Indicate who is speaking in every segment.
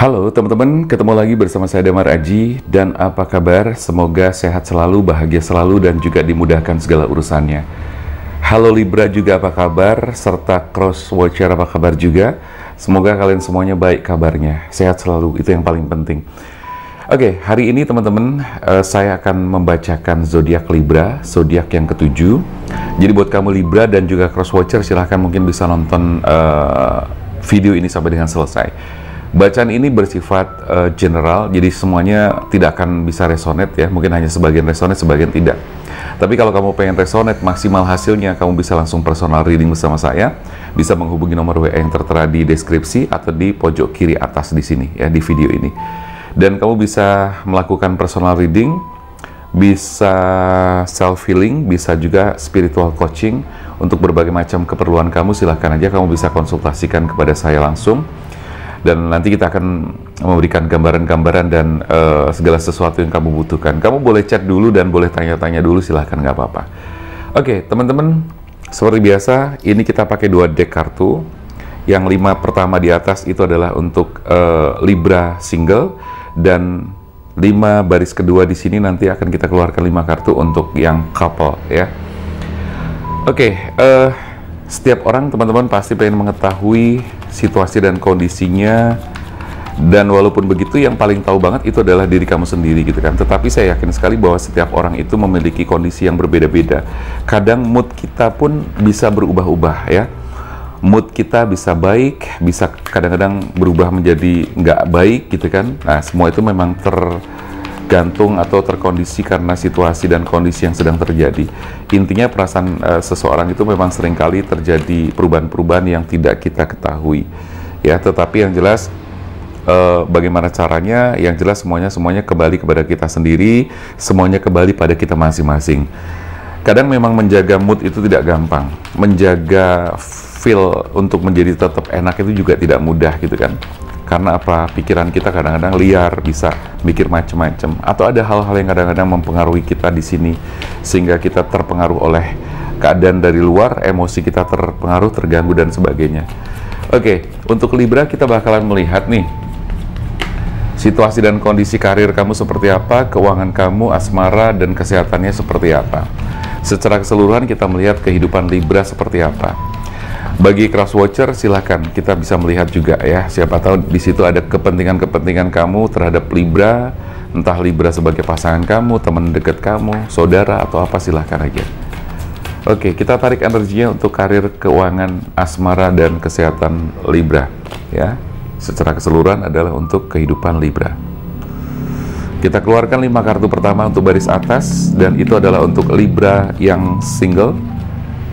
Speaker 1: Halo teman-teman, ketemu lagi bersama saya Damar Aji. Dan apa kabar? Semoga sehat selalu, bahagia selalu, dan juga dimudahkan segala urusannya. Halo Libra juga apa kabar? Serta Cross Watcher apa kabar juga? Semoga kalian semuanya baik kabarnya, sehat selalu, itu yang paling penting. Oke, hari ini teman-teman, saya akan membacakan zodiak Libra, zodiak yang ketujuh. Jadi buat kamu Libra dan juga Cross Watcher, silahkan mungkin bisa nonton video ini sampai dengan selesai. Bacaan ini bersifat general, jadi semuanya tidak akan bisa resonate ya. Mungkin hanya sebagian resonate, sebagian tidak. Tapi kalau kamu pengen resonate maksimal hasilnya, kamu bisa langsung personal reading bersama saya. Bisa menghubungi nomor WA yang tertera di deskripsi atau di pojok kiri atas di sini ya, di video ini. Dan kamu bisa melakukan personal reading, bisa self healing, bisa juga spiritual coaching untuk berbagai macam keperluan kamu. Silahkan aja kamu bisa konsultasikan kepada saya langsung. Dan nanti kita akan memberikan gambaran-gambaran dan segala sesuatu yang kamu butuhkan. Kamu boleh chat dulu dan boleh tanya-tanya dulu, silahkan, nggak apa-apa. Oke, teman-teman, seperti biasa, ini kita pakai 2 deck kartu. Yang 5 pertama di atas itu adalah untuk Libra single, dan 5 baris kedua di sini nanti akan kita keluarkan 5 kartu untuk yang couple ya. Oke, setiap orang teman-teman pasti pengen mengetahui situasi dan kondisinya, dan walaupun begitu yang paling tahu banget itu adalah diri kamu sendiri gitu kan. Tetapi saya yakin sekali bahwa setiap orang itu memiliki kondisi yang berbeda-beda. Kadang mood kita pun bisa berubah-ubah ya. Mood kita bisa baik, bisa kadang-kadang berubah menjadi nggak baik gitu kan. Nah, semua itu memang tergantung atau terkondisi karena situasi dan kondisi yang sedang terjadi. Intinya perasaan seseorang itu memang seringkali terjadi perubahan-perubahan yang tidak kita ketahui ya. Tetapi yang jelas bagaimana caranya, yang jelas semuanya kembali kepada kita sendiri, semuanya kembali pada kita masing-masing. Kadang memang menjaga mood itu tidak gampang, menjaga feel untuk menjadi tetap enak itu juga tidak mudah gitu kan. Karena apa? Pikiran kita kadang-kadang liar, bisa mikir macam-macam, atau ada hal-hal yang kadang-kadang mempengaruhi kita di sini sehingga kita terpengaruh oleh keadaan dari luar, emosi kita terpengaruh, terganggu dan sebagainya. Oke, untuk Libra kita bakalan melihat nih situasi dan kondisi karir kamu seperti apa, keuangan kamu, asmara dan kesehatannya seperti apa. Secara keseluruhan kita melihat kehidupan Libra seperti apa. Bagi Cross Watcher, silahkan kita bisa melihat juga ya. Siapa tahu di situ ada kepentingan-kepentingan kamu terhadap Libra, entah Libra sebagai pasangan kamu, teman dekat kamu, saudara atau apa, silahkan aja. Oke, kita tarik energinya untuk karir, keuangan, asmara dan kesehatan Libra ya. Secara keseluruhan adalah untuk kehidupan Libra. Kita keluarkan 5 kartu pertama untuk baris atas, dan itu adalah untuk Libra yang single.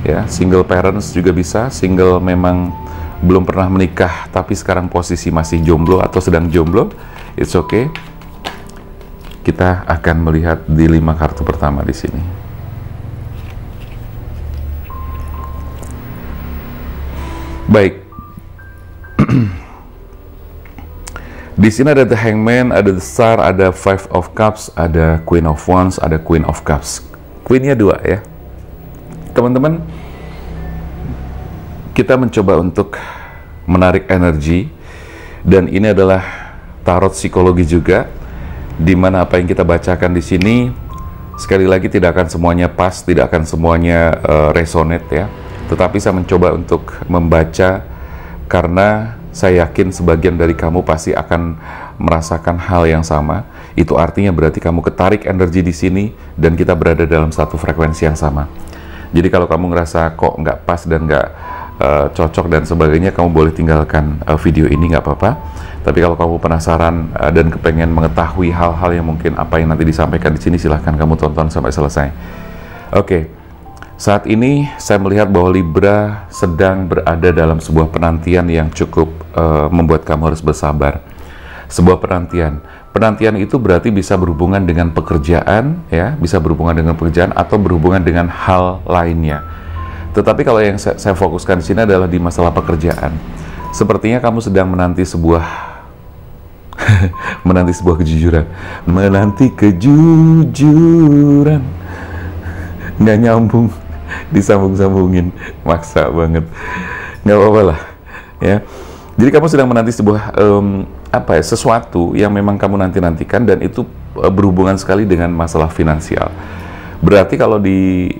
Speaker 1: Ya, single parents juga bisa, single memang belum pernah menikah tapi sekarang posisi masih jomblo atau sedang jomblo, it's okay. Kita akan melihat di 5 kartu pertama di sini. Baik. Di sini ada The Hangman, ada The Star, ada Five of Cups, ada Queen of Wands, ada Queen of Cups. Queennya 2 ya. Teman-teman, kita mencoba untuk menarik energi, dan ini adalah tarot psikologi juga, di mana apa yang kita bacakan di sini sekali lagi tidak akan semuanya pas, tidak akan semuanya resonate ya. Tetapi saya mencoba untuk membaca karena saya yakin sebagian dari kamu pasti akan merasakan hal yang sama. Itu artinya berarti kamu ketarik energi di sini dan kita berada dalam satu frekuensi yang sama. Jadi kalau kamu ngerasa kok nggak pas dan nggak cocok dan sebagainya, kamu boleh tinggalkan video ini, nggak apa-apa. Tapi kalau kamu penasaran dan kepengen mengetahui hal-hal yang mungkin apa yang nanti disampaikan di sini, silahkan kamu tonton sampai selesai. Oke, saat ini saya melihat bahwa Libra sedang berada dalam sebuah penantian yang cukup membuat kamu harus bersabar. Sebuah penantian. Penantian itu berarti bisa berhubungan dengan pekerjaan, ya, bisa berhubungan dengan pekerjaan atau berhubungan dengan hal lainnya. Tetapi kalau yang saya fokuskan di sini adalah di masalah pekerjaan. Sepertinya kamu sedang menanti sebuah menanti sebuah kejujuran, menanti kejujuran, nggak nyambung, disambung-sambungin, maksa banget, nggak apa-apa lah, ya. Jadi kamu sedang menanti sebuah apa ya, sesuatu yang memang kamu nanti-nantikan, dan itu berhubungan sekali dengan masalah finansial. Berarti kalau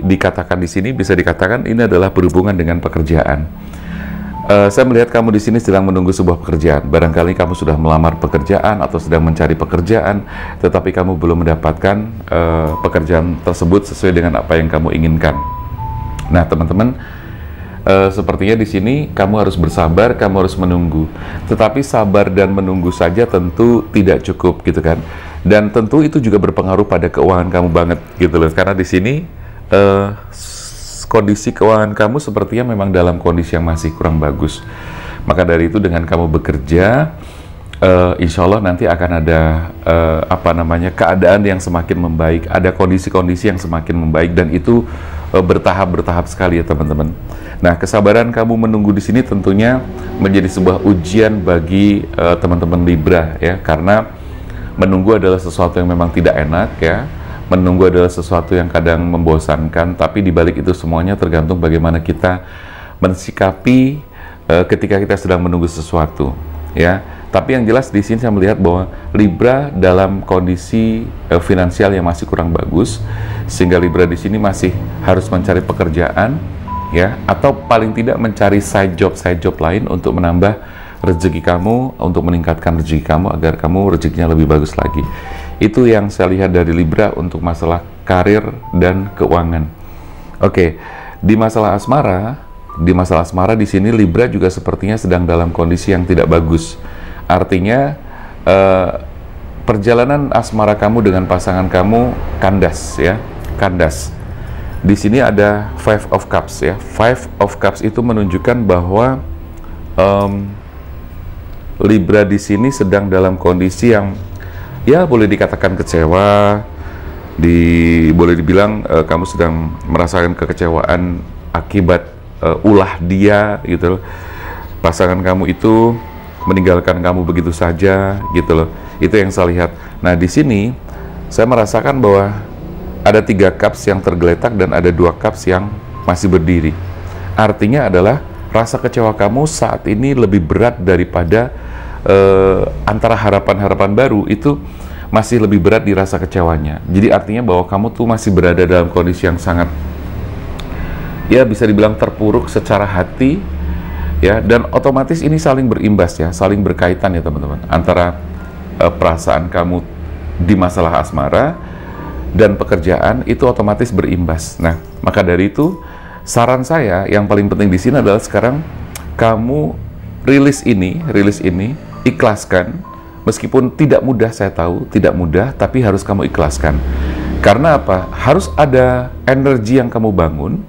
Speaker 1: dikatakan di sini, bisa dikatakan ini adalah berhubungan dengan pekerjaan. Saya melihat kamu di sini sedang menunggu sebuah pekerjaan. Barangkali kamu sudah melamar pekerjaan atau sedang mencari pekerjaan, tetapi kamu belum mendapatkan pekerjaan tersebut sesuai dengan apa yang kamu inginkan. Nah, teman-teman, sepertinya di sini kamu harus bersabar, kamu harus menunggu. Tetapi sabar dan menunggu saja tentu tidak cukup, gitu kan? Dan tentu itu juga berpengaruh pada keuangan kamu banget, gitu loh. Karena di sini kondisi keuangan kamu sepertinya memang dalam kondisi yang masih kurang bagus. Maka dari itu, dengan kamu bekerja, insya Allah nanti akan ada keadaan yang semakin membaik, ada kondisi-kondisi yang semakin membaik, dan itu bertahap sekali ya teman-teman. Nah, kesabaran kamu menunggu di sini tentunya menjadi sebuah ujian bagi teman-teman Libra ya, karena menunggu adalah sesuatu yang memang tidak enak ya. Menunggu adalah sesuatu yang kadang membosankan, tapi dibalik itu semuanya tergantung bagaimana kita mensikapi ketika kita sedang menunggu sesuatu ya. Tapi yang jelas di sini saya melihat bahwa Libra dalam kondisi finansial yang masih kurang bagus, sehingga Libra di sini masih harus mencari pekerjaan ya, atau paling tidak mencari side job lain untuk menambah rezeki kamu, untuk meningkatkan rezeki kamu agar kamu rezekinya lebih bagus lagi. Itu yang saya lihat dari Libra untuk masalah karir dan keuangan. Oke, di masalah asmara di sini Libra juga sepertinya sedang dalam kondisi yang tidak bagus. Artinya perjalanan asmara kamu dengan pasangan kamu kandas ya, kandas. Di sini ada Five of Cups ya. Five of Cups itu menunjukkan bahwa Libra di sini sedang dalam kondisi yang ya boleh dikatakan kecewa, boleh dibilang kamu sedang merasakan kekecewaan akibat ulah dia gitu loh. Pasangan kamu itu meninggalkan kamu begitu saja gitu loh. Itu yang saya lihat. Nah, di sini saya merasakan bahwa ada 3 cups yang tergeletak dan ada 2 cups yang masih berdiri. Artinya adalah rasa kecewa kamu saat ini lebih berat daripada antara harapan-harapan baru, itu masih lebih berat di rasa kecewanya. Jadi artinya bahwa kamu tuh masih berada dalam kondisi yang sangat ya bisa dibilang terpuruk secara hati ya, dan otomatis ini saling berimbas ya, saling berkaitan ya teman-teman, antara perasaan kamu di masalah asmara dan pekerjaan itu otomatis berimbas. Nah, maka dari itu saran saya yang paling penting di sini adalah sekarang kamu rilis ini, ikhlaskan. Meskipun tidak mudah, saya tahu tidak mudah, tapi harus kamu ikhlaskan. Karena apa? Harus ada energi yang kamu bangun,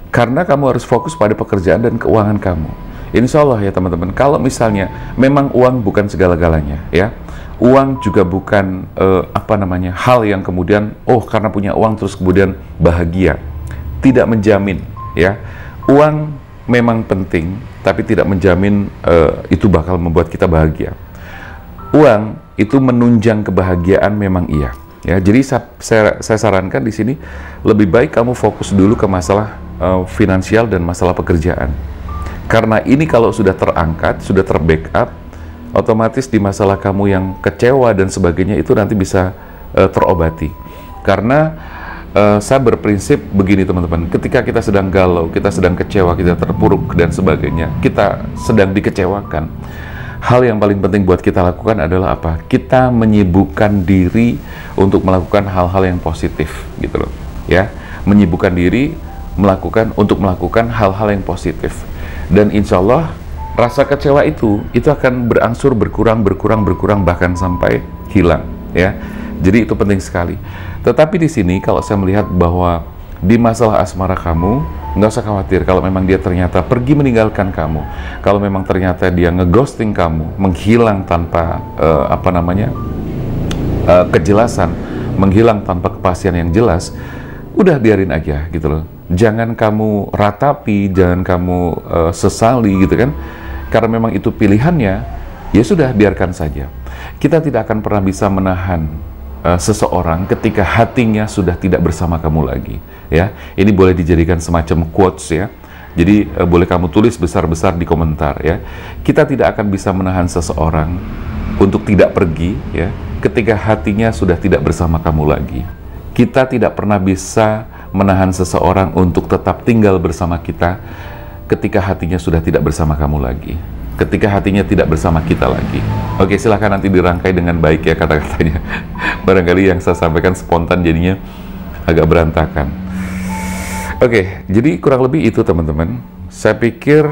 Speaker 1: karena kamu harus fokus pada pekerjaan dan keuangan kamu. Insya Allah ya teman-teman, kalau misalnya memang uang bukan segala-galanya ya, uang juga bukan hal yang kemudian karena punya uang terus kemudian bahagia. Tidak menjamin ya. Uang memang penting, tapi tidak menjamin itu bakal membuat kita bahagia. Uang itu menunjang kebahagiaan memang iya ya. Jadi saya sarankan di sini lebih baik kamu fokus dulu ke masalah finansial dan masalah pekerjaan. Karena ini kalau sudah terangkat, sudah terbackup, otomatis di masalah kamu yang kecewa dan sebagainya itu nanti bisa terobati. Karena saya berprinsip begini teman-teman, ketika kita sedang galau, kita sedang kecewa, kita terpuruk dan sebagainya, kita sedang dikecewakan, hal yang paling penting buat kita lakukan adalah apa? Kita menyibukkan diri untuk melakukan hal-hal yang positif gitu loh ya, menyibukkan diri untuk melakukan hal-hal yang positif, dan insya Allah rasa kecewa itu akan berangsur berkurang bahkan sampai hilang ya. Jadi itu penting sekali. Tetapi di sini kalau saya melihat bahwa di masalah asmara kamu, nggak usah khawatir kalau memang dia ternyata pergi meninggalkan kamu, kalau memang ternyata dia ngeghosting kamu, menghilang tanpa kejelasan, menghilang tanpa kepastian yang jelas, udah biarin aja gitu loh. Jangan kamu ratapi, jangan kamu sesali gitu kan, karena memang itu pilihannya, ya sudah biarkan saja. Kita tidak akan pernah bisa menahan seseorang ketika hatinya sudah tidak bersama kamu lagi ya. Ini boleh dijadikan semacam quotes ya, jadi boleh kamu tulis besar-besar di komentar ya. Kita tidak akan bisa menahan seseorang untuk tidak pergi, ya, ketika hatinya sudah tidak bersama kamu lagi. Kita tidak pernah bisa menahan seseorang untuk tetap tinggal bersama kita ketika hatinya sudah tidak bersama kamu lagi, ketika hatinya tidak bersama kita lagi. Oke, silahkan nanti dirangkai dengan baik ya kata-katanya. Barangkali yang saya sampaikan spontan jadinya agak berantakan. Oke, jadi kurang lebih itu teman-teman. Saya pikir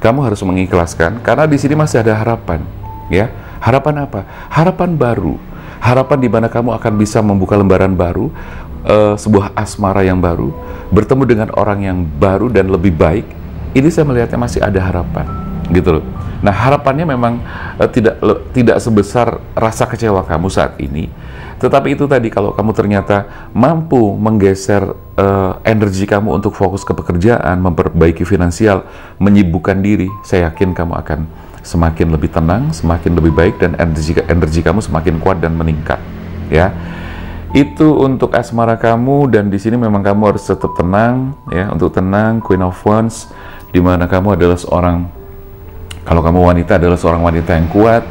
Speaker 1: kamu harus mengikhlaskan karena di sini masih ada harapan, ya. Harapan apa? Harapan baru. Harapan di mana kamu akan bisa membuka lembaran baru, sebuah asmara yang baru, bertemu dengan orang yang baru dan lebih baik. Ini saya melihatnya masih ada harapan, gitu loh. Nah, harapannya memang tidak sebesar rasa kecewa kamu saat ini. Tetapi itu tadi, kalau kamu ternyata mampu menggeser energi kamu untuk fokus ke pekerjaan, memperbaiki finansial, menyibukkan diri, saya yakin kamu akan semakin lebih tenang, semakin lebih baik, dan energi kamu semakin kuat dan meningkat, ya. Itu untuk asmara kamu, dan di sini memang kamu harus tetap tenang, ya. Untuk tenang, Queen of Wands, di mana kamu adalah seorang, kalau kamu wanita, adalah seorang wanita yang kuat.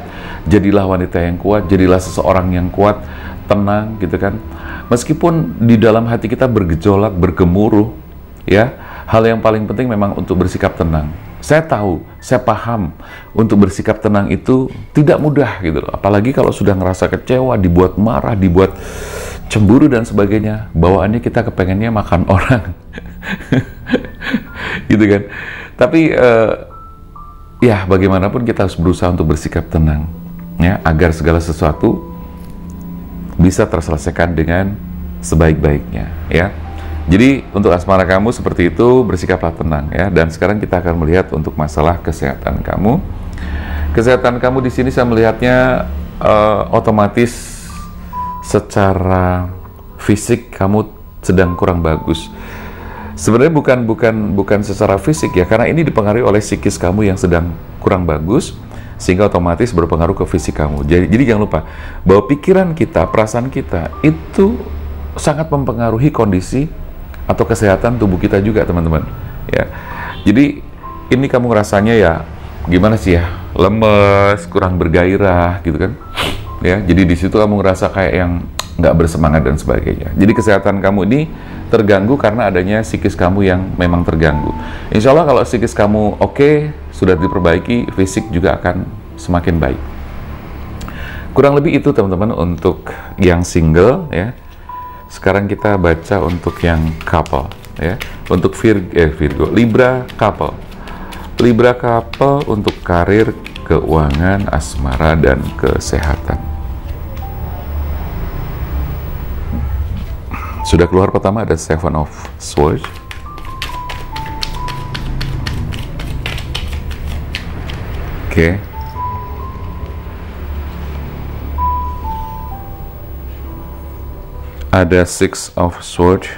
Speaker 1: Jadilah wanita yang kuat, jadilah seseorang yang kuat, tenang, gitu kan. Meskipun di dalam hati kita bergejolak, bergemuruh, ya. Hal yang paling penting memang untuk bersikap tenang. Saya tahu, saya paham, untuk bersikap tenang itu tidak mudah gitu loh. Apalagi kalau sudah ngerasa kecewa, dibuat marah, dibuat cemburu dan sebagainya. Bawaannya kita kepengennya makan orang. Gitu kan. Tapi ya bagaimanapun kita harus berusaha untuk bersikap tenang, ya, agar segala sesuatu bisa terselesaikan dengan sebaik-baiknya, ya. Jadi untuk asmara kamu seperti itu, bersikaplah tenang, ya. Dan sekarang kita akan melihat untuk masalah kesehatan kamu. Kesehatan kamu di sini saya melihatnya otomatis secara fisik kamu sedang kurang bagus. Sebenarnya bukan secara fisik ya, karena ini dipengaruhi oleh psikis kamu yang sedang kurang bagus, sehingga otomatis berpengaruh ke fisik kamu. Jadi jangan lupa bahwa pikiran kita, perasaan kita itu sangat mempengaruhi kondisi atau kesehatan tubuh kita juga, teman-teman, ya. Jadi ini kamu rasanya ya gimana sih ya, lemes, kurang bergairah gitu kan, ya. Jadi di situ kamu ngerasa kayak yang nggak bersemangat dan sebagainya. Jadi kesehatan kamu ini terganggu karena adanya psikis kamu yang memang terganggu. Insya Allah kalau psikis kamu oke, sudah diperbaiki, fisik juga akan semakin baik. Kurang lebih itu teman-teman untuk yang single, ya. Sekarang kita baca untuk yang couple, ya. Untuk Virgo, Libra couple. Libra couple untuk karir, keuangan, asmara, dan kesehatan. Sudah keluar pertama ada Seven of Swords. Oke. Ada Six of Swords,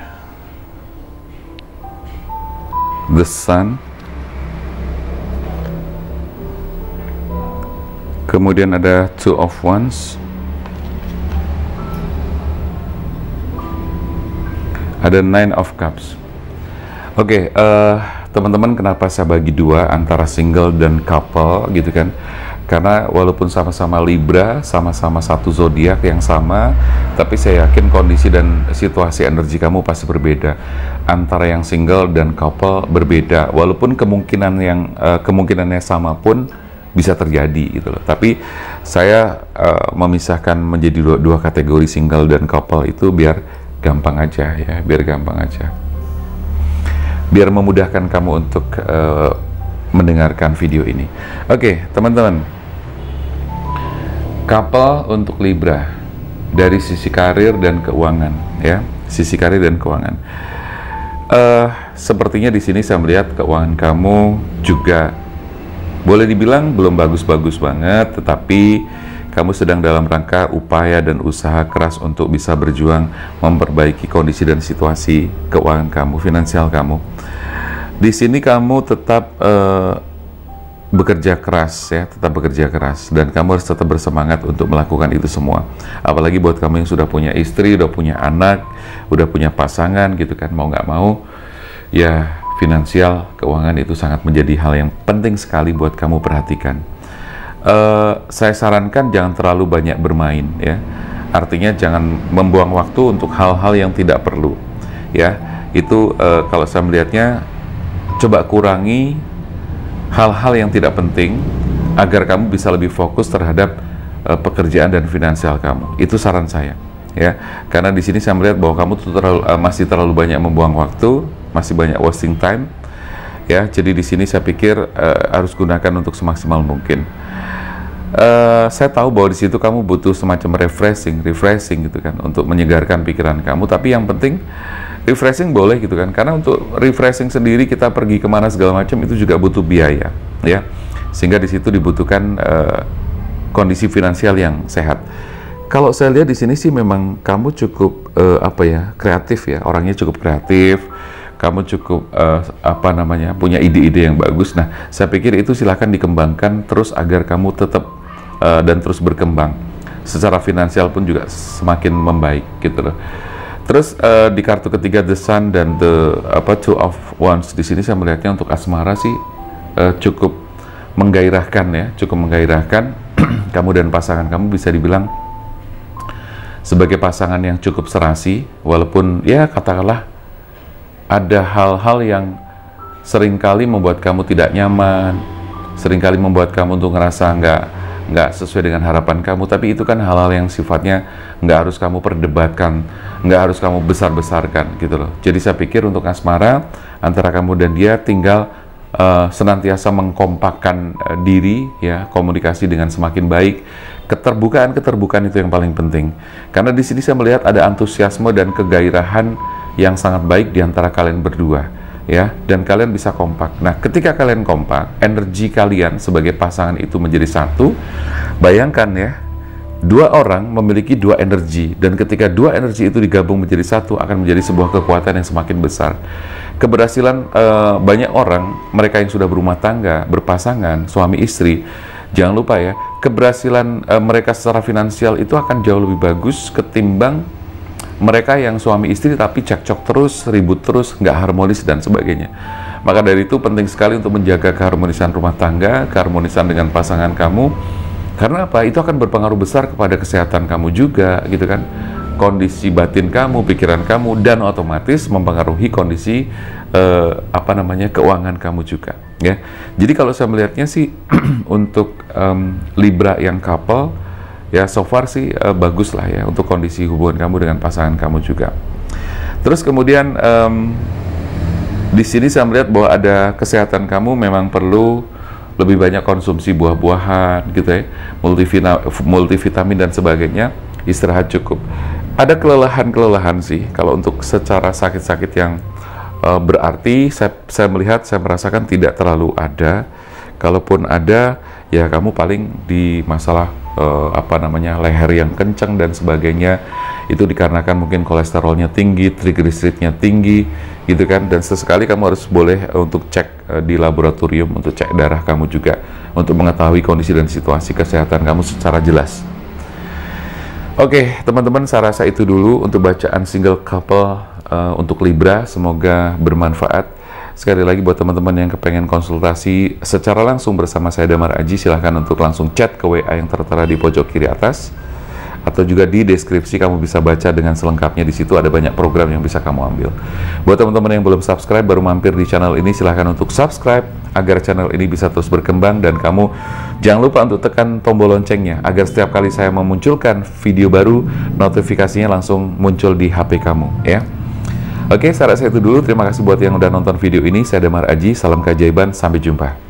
Speaker 1: the Sun, kemudian ada Two of Wands, ada Nine of Cups. Oke, teman-teman, kenapa saya bagi dua antara single dan couple gitu kan? Karena walaupun sama-sama Libra, sama-sama satu zodiak yang sama, tapi saya yakin kondisi dan situasi energi kamu pasti berbeda. Antara yang single dan couple berbeda, walaupun kemungkinannya sama pun bisa terjadi gitu loh. Tapi saya memisahkan menjadi dua kategori single dan couple itu biar gampang aja ya, biar gampang aja. Biar memudahkan kamu untuk mendengarkan video ini. Oke, teman-teman. Couple untuk Libra dari sisi karir dan keuangan, ya. Sisi karir dan keuangan. Sepertinya di sini saya melihat keuangan kamu juga boleh dibilang belum bagus-bagus banget, tetapi kamu sedang dalam rangka upaya dan usaha keras untuk bisa berjuang memperbaiki kondisi dan situasi keuangan kamu, finansial kamu. Di sini kamu tetap bekerja keras ya, tetap bekerja keras, dan kamu harus tetap bersemangat untuk melakukan itu semua. Apalagi buat kamu yang sudah punya istri, udah punya anak, udah punya pasangan gitu kan, mau nggak mau ya finansial, keuangan itu sangat menjadi hal yang penting sekali buat kamu perhatikan. Saya sarankan jangan terlalu banyak bermain ya. Artinya jangan membuang waktu untuk hal-hal yang tidak perlu ya. Itu kalau saya melihatnya, coba kurangi hal-hal yang tidak penting agar kamu bisa lebih fokus terhadap pekerjaan dan finansial kamu. Itu saran saya ya. Karena di sini saya melihat bahwa kamu tuh masih terlalu banyak membuang waktu, masih banyak wasting time ya. Jadi di sini saya pikir harus gunakan untuk semaksimal mungkin. Saya tahu bahwa di situ kamu butuh semacam refreshing gitu kan, untuk menyegarkan pikiran kamu. Tapi yang penting refreshing boleh gitu kan, karena untuk refreshing sendiri kita pergi kemana segala macam itu juga butuh biaya ya. Sehingga di situ dibutuhkan kondisi finansial yang sehat. Kalau saya lihat di sini sih memang kamu cukup kreatif ya, orangnya cukup kreatif. Kamu cukup punya ide-ide yang bagus. Nah, saya pikir itu silahkan dikembangkan terus agar kamu tetap dan terus berkembang. Secara finansial pun juga semakin membaik gitu loh. Terus di kartu ketiga The Sun dan the Two of Wands, di sini saya melihatnya untuk asmara sih cukup menggairahkan ya, cukup menggairahkan. Kamu dan pasangan kamu bisa dibilang sebagai pasangan yang cukup serasi, walaupun ya katakanlah ada hal-hal yang seringkali membuat kamu tidak nyaman, seringkali membuat kamu untuk ngerasa nggak sesuai dengan harapan kamu, tapi itu kan hal-hal yang sifatnya nggak harus kamu perdebatkan, nggak harus kamu besar-besarkan gitu loh. Jadi saya pikir untuk asmara antara kamu dan dia tinggal senantiasa mengkompakkan diri ya, komunikasi dengan semakin baik. Keterbukaan itu yang paling penting, karena di sini saya melihat ada antusiasme dan kegairahan yang sangat baik di antara kalian berdua ya, dan kalian bisa kompak. Nah, ketika kalian kompak, energi kalian sebagai pasangan itu menjadi satu. Bayangkan ya, dua orang memiliki dua energi, dan ketika dua energi itu digabung menjadi satu akan menjadi sebuah kekuatan yang semakin besar. Keberhasilan banyak orang, mereka yang sudah berumah tangga, berpasangan, suami istri, jangan lupa ya, keberhasilan mereka secara finansial itu akan jauh lebih bagus ketimbang mereka yang suami istri tapi cekcok terus, ribut terus, nggak harmonis dan sebagainya. Maka dari itu penting sekali untuk menjaga keharmonisan rumah tangga, keharmonisan dengan pasangan kamu. Karena apa? Itu akan berpengaruh besar kepada kesehatan kamu juga, gitu kan? Kondisi batin kamu, pikiran kamu, dan otomatis mempengaruhi kondisi keuangan kamu juga. Ya. Jadi kalau saya melihatnya sih untuk Libra yang couple, ya so far sih bagus lah ya untuk kondisi hubungan kamu dengan pasangan kamu juga. Terus kemudian di sini saya melihat bahwa ada kesehatan kamu memang perlu lebih banyak konsumsi buah-buahan gitu ya, multivitamin dan sebagainya, istirahat cukup. Ada kelelahan sih kalau untuk secara sakit-sakit yang berarti saya melihat, saya merasakan tidak terlalu ada. Kalaupun ada ya kamu paling di masalah leher yang kencang dan sebagainya, itu dikarenakan mungkin kolesterolnya tinggi, triglyceridnya tinggi gitu kan, dan sesekali kamu harus boleh untuk cek di laboratorium untuk cek darah kamu juga untuk mengetahui kondisi dan situasi kesehatan kamu secara jelas. Oke, teman-teman, saya rasa itu dulu untuk bacaan single couple untuk Libra, semoga bermanfaat. Sekali lagi buat teman-teman yang kepengen konsultasi secara langsung bersama saya Damar Aji, silahkan untuk langsung chat ke WA yang tertera di pojok kiri atas, atau juga di deskripsi kamu bisa baca dengan selengkapnya. Di situ ada banyak program yang bisa kamu ambil. Buat teman-teman yang belum subscribe, baru mampir di channel ini, silahkan untuk subscribe agar channel ini bisa terus berkembang, dan kamu jangan lupa untuk tekan tombol loncengnya agar setiap kali saya memunculkan video baru, notifikasinya langsung muncul di HP kamu ya. Oke, saya rasa itu dulu. Terima kasih buat yang udah nonton video ini. Saya Damar Aji, salam keajaiban, sampai jumpa.